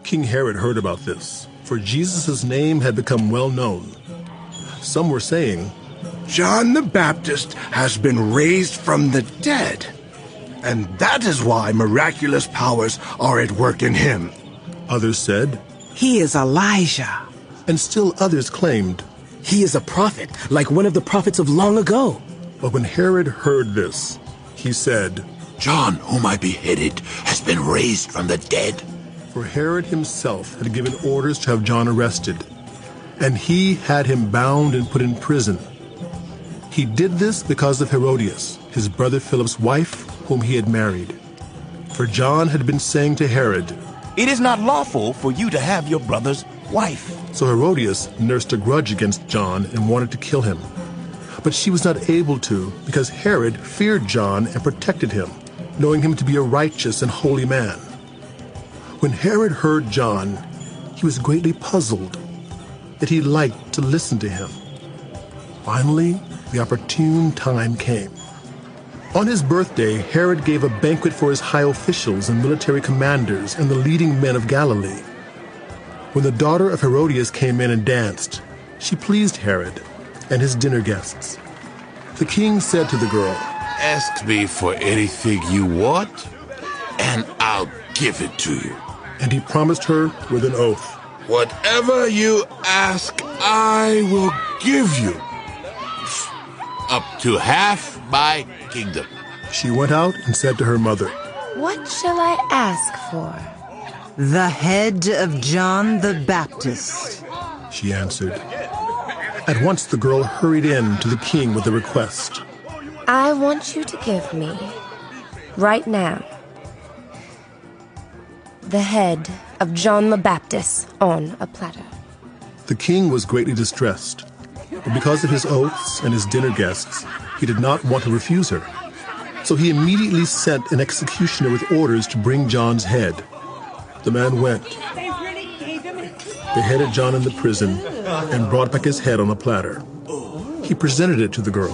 King Herod heard about this, for Jesus' name had become well known. Some were saying, John the Baptist has been raised from the dead, and that is why miraculous powers are at work in him. Others said, He is Elijah. And still others claimed, He is a prophet, like one of the prophets of long ago. But when Herod heard this, he said, John, whom I beheaded, has been raised from the dead. For Herod himself had given orders to have John arrested, and he had him bound and put in prison. He did this because of Herodias, his brother Philip's wife, whom he had married. For John had been saying to Herod, It is not lawful for you to have your brother's wife. So Herodias nursed a grudge against John and wanted to kill him. But she was not able to, because Herod feared John and protected him, knowing him to be a righteous and holy man. When Herod heard John, he was greatly puzzled, yet he liked to listen to him. Finally, the opportune time came. On his birthday, Herod gave a banquet for his high officials and military commanders and the leading men of Galilee. When the daughter of Herodias came in and danced, she pleased Herod and his dinner guests. The king said to the girl, Ask me for anything you want, and I'll give it to you. And he promised her with an oath, Whatever you ask, I will give you. Up to half my kingdom. She went out and said to her mother, What shall I ask for? The head of John the Baptist. She answered. At once the girl hurried in to the king with a request. I want you to give me, right now, the head of John the Baptist on a platter. The king was greatly distressed, but because of his oaths and his dinner guests, he did not want to refuse her. So he immediately sent an executioner with orders to bring John's head. The man went. They headed John in the prison and brought back his head on a platter. He presented it to the girl,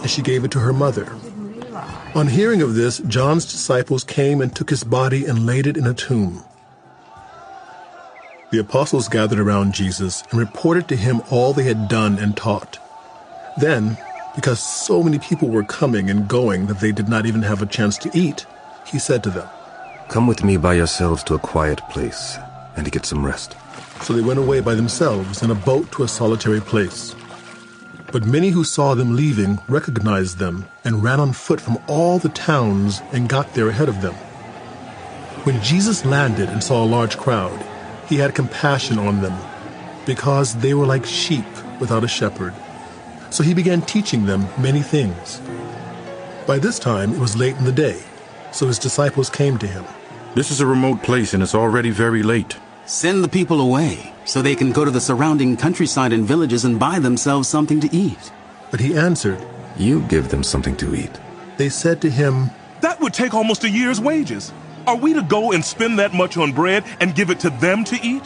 and she gave it to her mother. On hearing of this, John's disciples came and took his body and laid it in a tomb. The apostles gathered around Jesus and reported to him all they had done and taught. Then, because so many people were coming and going that they did not even have a chance to eat, he said to them, Come with me by yourselves to a quiet place and to get some rest. So they went away by themselves in a boat to a solitary place. But many who saw them leaving recognized them and ran on foot from all the towns and got there ahead of them. When Jesus landed and saw a large crowd, he had compassion on them, because they were like sheep without a shepherd. So he began teaching them many things. By this time it was late in the day, so his disciples came to him. This is a remote place and it's already very late. Send the people away so they can go to the surrounding countryside and villages and buy themselves something to eat. But he answered, You give them something to eat. They said to him, That would take almost a year's wages. Are we to go and spend that much on bread and give it to them to eat?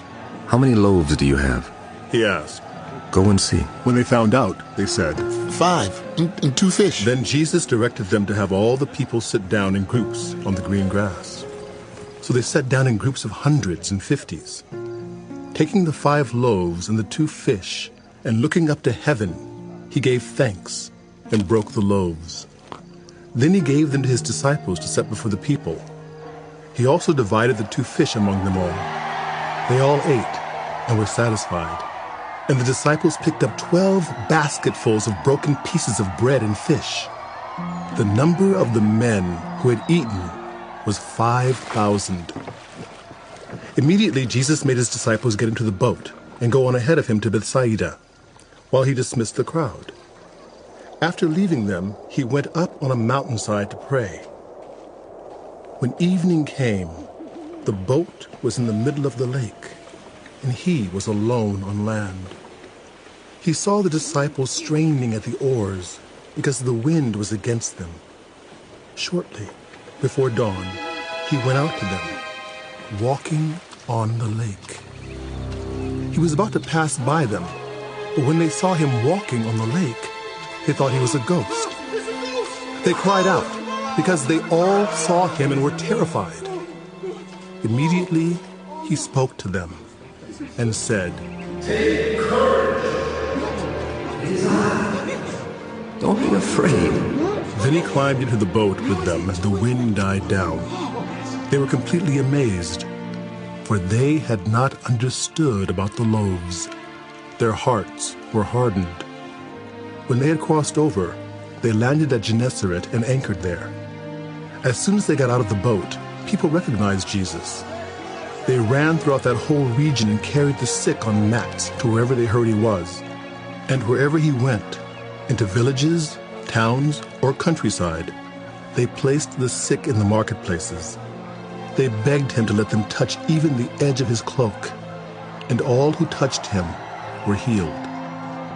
How many loaves do you have? He asked. Go and see. When they found out, they said, 5 and 2 fish. Then Jesus directed them to have all the people sit down in groups on the green grass. So they sat down in groups of hundreds and fifties. Taking the 5 loaves and the 2 fish, and looking up to heaven, he gave thanks and broke the loaves. Then he gave them to his disciples to set before the people. He also divided the 2 fish among them all. They all ate and were satisfied. And the disciples picked up 12 basketfuls of broken pieces of bread and fish. The number of the men who had eaten was 5,000. Immediately Jesus made his disciples get into the boat and go on ahead of him to Bethsaida, while he dismissed the crowd. After leaving them, he went up on a mountainside to pray. When evening came, the boat was in the middle of the lake, and he was alone on land. He saw the disciples straining at the oars because the wind was against them. Shortly before dawn, he went out to them, walking on the lake. He was about to pass by them, but when they saw him walking on the lake, they thought he was a ghost. They cried out because they all saw him and were terrified. Immediately, he spoke to them and said, "Take courage. It is I. Don't be afraid." Then he climbed into the boat with them as the wind died down. They were completely amazed, for they had not understood about the loaves. Their hearts were hardened. When they had crossed over, they landed at Gennesaret and anchored there. As soon as they got out of the boat, people recognized Jesus. They ran throughout that whole region and carried the sick on mats to wherever they heard he was. And wherever he went, into villages, towns, or countryside, they placed the sick in the marketplaces. They begged him to let them touch even the edge of his cloak, and all who touched him were healed.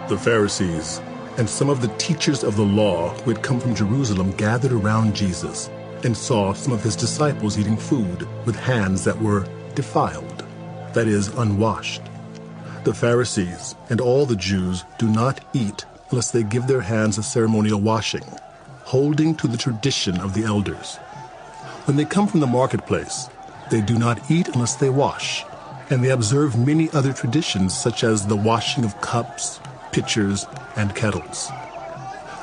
The Pharisees and some of the teachers of the law who had come from Jerusalem gathered around Jesus and saw some of his disciples eating food with hands that were defiled, that is, unwashed. The Pharisees and all the Jews do not eat unless they give their hands a ceremonial washing, holding to the tradition of the elders. When they come from the marketplace, they do not eat unless they wash, and they observe many other traditions such as the washing of cups, pitchers, and kettles.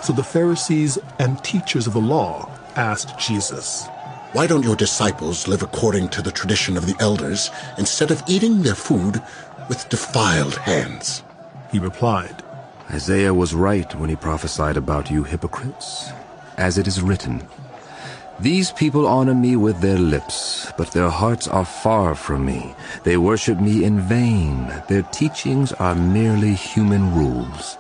So the Pharisees and teachers of the law asked Jesus, "Why don't your disciples live according to the tradition of the elders instead of eating their food with defiled hands?" He replied, Isaiah was right when he prophesied about you hypocrites. As it is written, "These people honor me with their lips, but their hearts are far from me. They worship me in vain. Their teachings are merely human rules."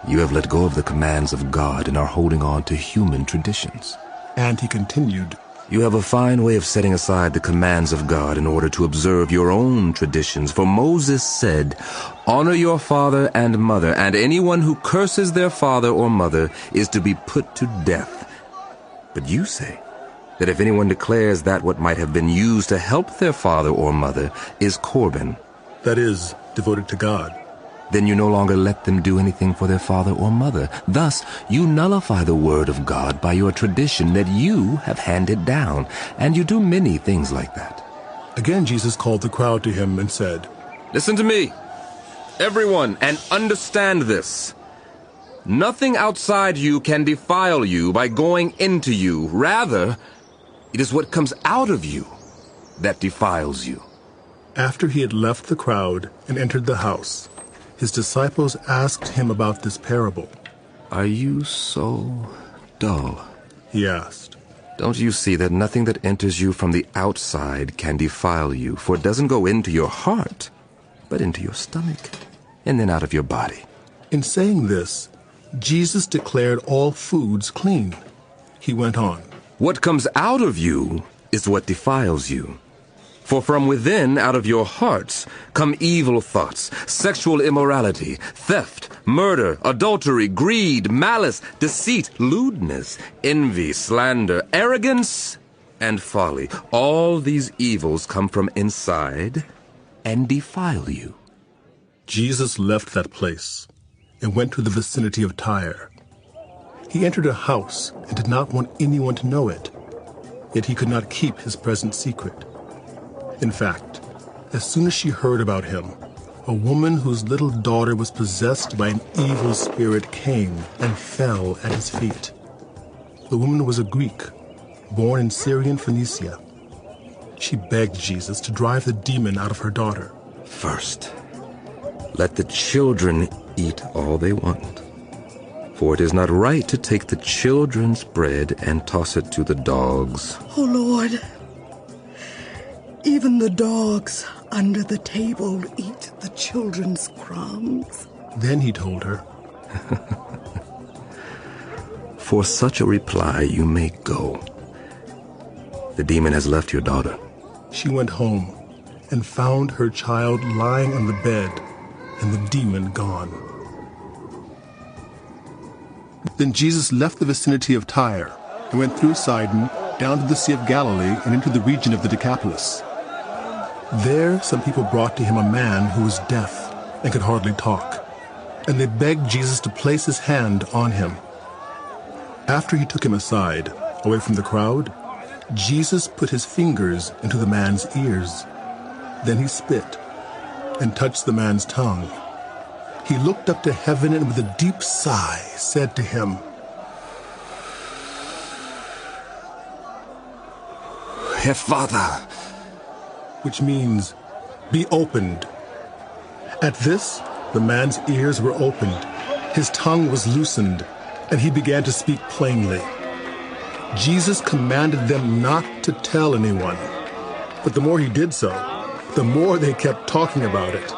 You have let go of the commands of God and are holding on to human traditions. And he continued, You have a fine way of setting aside the commands of God in order to observe your own traditions. For Moses said, "Honor your father and mother, and anyone who curses their father or mother is to be put to death." But you say that if anyone declares that what might have been used to help their father or mother is Corban, that is, devoted to God, then you no longer let them do anything for their father or mother. Thus, you nullify the word of God by your tradition that you have handed down, and you do many things like that. Again Jesus called the crowd to him and said, Listen to me, everyone, and understand this. Nothing outside you can defile you by going into you. Rather, it is what comes out of you that defiles you. After he had left the crowd and entered the house, his disciples asked him about this parable. Are you so dull? He asked. Don't you see that nothing that enters you from the outside can defile you? For it doesn't go into your heart, but into your stomach, and then out of your body. In saying this, Jesus declared all foods clean. He went on. What comes out of you is what defiles you. For from within, out of your hearts, come evil thoughts, sexual immorality, theft, murder, adultery, greed, malice, deceit, lewdness, envy, slander, arrogance, and folly. All these evils come from inside and defile you. Jesus left that place and went to the vicinity of Tyre. He entered a house and did not want anyone to know it, yet he could not keep his present secret. In fact, as soon as she heard about him, a woman whose little daughter was possessed by an evil spirit came and fell at his feet. The woman was a Greek, born in Syrian Phoenicia. She begged Jesus to drive the demon out of her daughter. First, let the children eat all they want. For it is not right to take the children's bread and toss it to the dogs. Oh, Lord. Even the dogs under the table eat the children's crumbs. Then he told her, For such a reply you may go. The demon has left your daughter. She went home and found her child lying on the bed and the demon gone. Then Jesus left the vicinity of Tyre and went through Sidon down to the Sea of Galilee and into the region of the Decapolis. There some people brought to him a man who was deaf and could hardly talk, and they begged Jesus to place his hand on him. After he took him aside, away from the crowd, Jesus put his fingers into the man's ears. Then he spit and touched the man's tongue. He looked up to heaven and with a deep sigh said to him, Ephphatha, which means, be opened. At this, the man's ears were opened, his tongue was loosened, and he began to speak plainly. Jesus commanded them not to tell anyone, but the more he did so, the more they kept talking about it.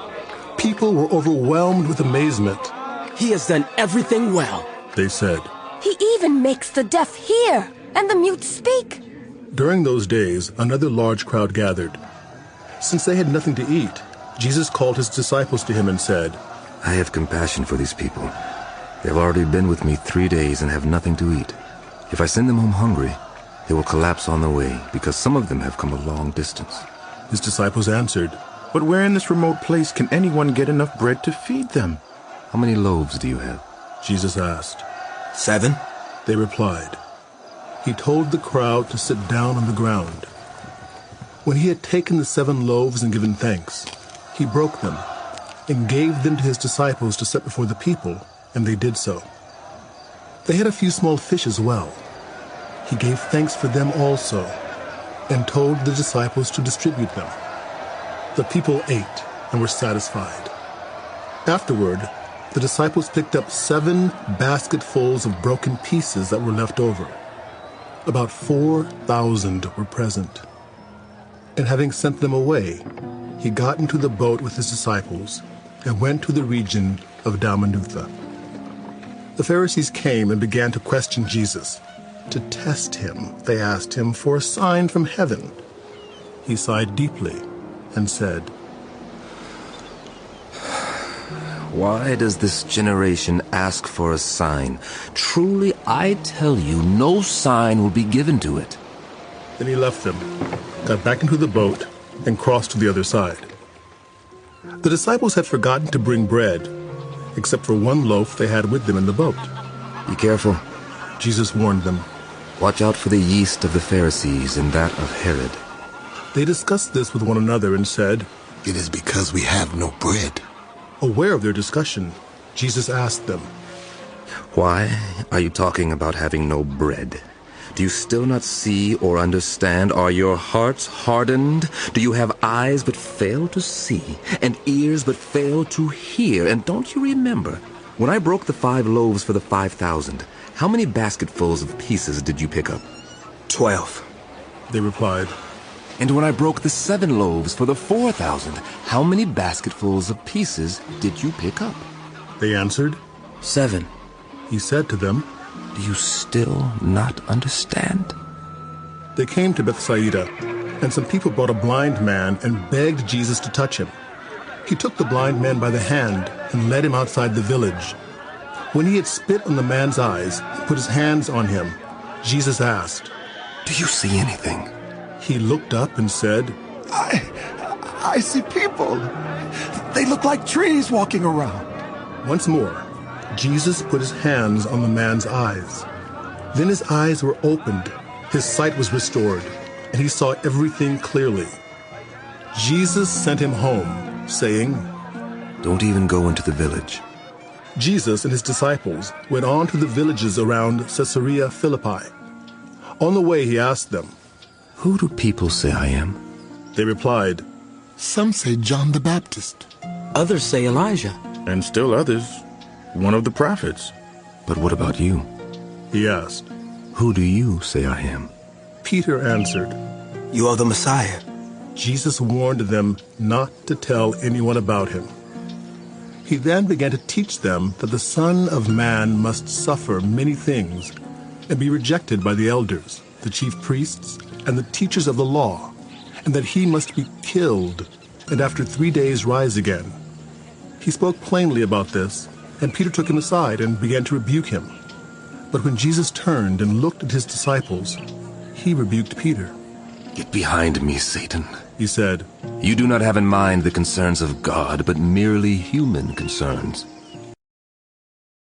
People were overwhelmed with amazement. He has done everything well, they said. He even makes the deaf hear and the mute speak. During those days, another large crowd gathered. Since they had nothing to eat, Jesus called his disciples to him and said, I have compassion for these people. They have already been with me 3 days and have nothing to eat. If I send them home hungry, they will collapse on the way, because some of them have come a long distance. His disciples answered, But where in this remote place can anyone get enough bread to feed them? How many loaves do you have? Jesus asked. 7. They replied. He told the crowd to sit down on the ground. When he had taken the 7 loaves and given thanks, he broke them and gave them to his disciples to set before the people, and they did so. They had a few small fish as well. He gave thanks for them also, and told the disciples to distribute them. The people ate and were satisfied. Afterward, the disciples picked up 7 basketfuls of broken pieces that were left over. About 4,000 were present. And having sent them away, he got into the boat with his disciples and went to the region of Dalmanutha. The Pharisees came and began to question Jesus. To test him, they asked him for a sign from heaven. He sighed deeply and said, Why does this generation ask for a sign? Truly, I tell you, no sign will be given to it. Then he left them, got back into the boat, and crossed to the other side. The disciples had forgotten to bring bread, except for 1 loaf they had with them in the boat. Be careful, Jesus warned them. Watch out for the yeast of the Pharisees and that of Herod. They discussed this with one another and said, It is because we have no bread. Aware of their discussion, Jesus asked them, Why are you talking about having no bread? Do you still not see or understand? Are your hearts hardened? Do you have eyes but fail to see, and ears but fail to hear? And don't you remember, when I broke the 5 loaves for the 5,000, how many basketfuls of pieces did you pick up? 12. They replied. And when I broke the 7 loaves for the 4,000, how many basketfuls of pieces did you pick up? They answered, 7. He said to them, Do you still not understand? They came to Bethsaida, and some people brought a blind man and begged Jesus to touch him. He took the blind man by the hand and led him outside the village. When he had spit on the man's eyes and put his hands on him, Jesus asked, Do you see anything? He looked up and said, I see people. They look like trees walking around. Once more, Jesus put his hands on the man's eyes. Then his eyes were opened, his sight was restored, and he saw everything clearly. Jesus sent him home, saying, Don't even go into the village. Jesus and his disciples went on to the villages around Caesarea Philippi. On the way he asked them, Who do people say I am? They replied, Some say John the Baptist. Others say Elijah. And still others, one of the prophets. But what about you? He asked. Who do you say I am? Peter answered, You are the Messiah. Jesus warned them not to tell anyone about him. He then began to teach them that the Son of Man must suffer many things and be rejected by the elders, the chief priests, and the teachers of the law, and that he must be killed and after 3 days rise again. He spoke plainly about this, and Peter took him aside and began to rebuke him. But when Jesus turned and looked at his disciples, he rebuked Peter. Get behind me, Satan, he said. You do not have in mind the concerns of God, but merely human concerns.